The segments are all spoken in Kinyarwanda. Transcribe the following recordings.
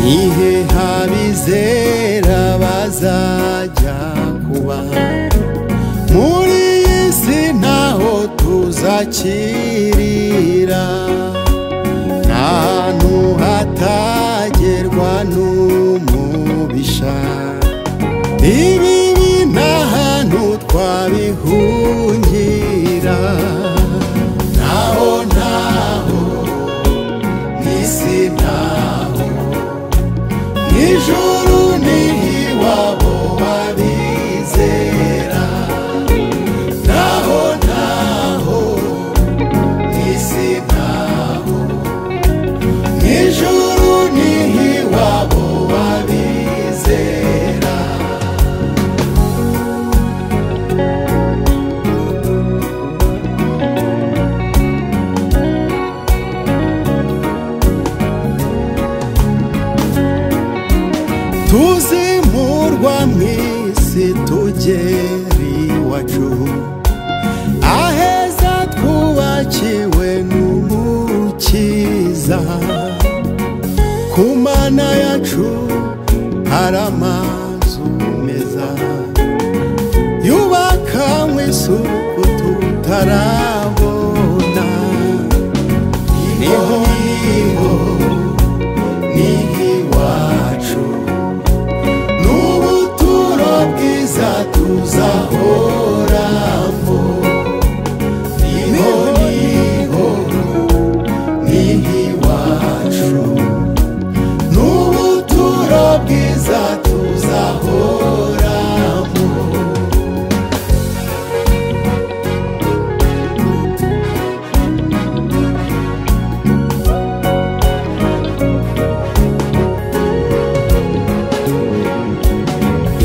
nihe habizera bazajya kuba muri iyi si ntaho tuzakirira ntahantu hatagerwa n'umubisha ibibi ntahantu twabihungira naho n'isi ntaho ijuru ni iwabo wabizera naho n'isi ntaho ijuru ni iwabo wabizera tuzimurwa mw'isi tugera iwacu aheza twubakiwe n'umukiza ku Mana yacu hari amazu meza yubakanywe isuku tutarabona niho iwacu n'ubuturo bwiza tuzahoramo niho iwacu n'ubuturo bwiza tuzahoramo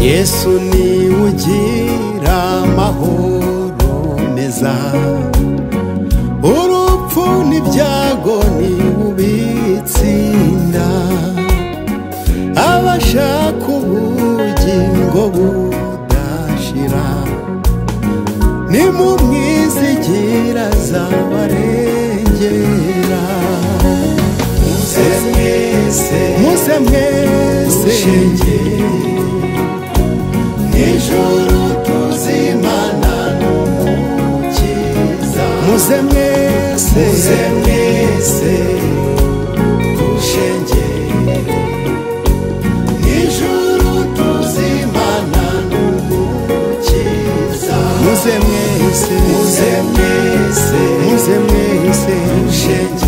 Yesu ni ugira amahoro meza urupfu n'ibyago ni ubitsinda abashaka ubugingo budashira nimumwizigira azabarengera muze mwese ijuru tuzimana n'umukiza muze mwese dushengere ijuru tuzimana n'umukiza muze mwese dushengere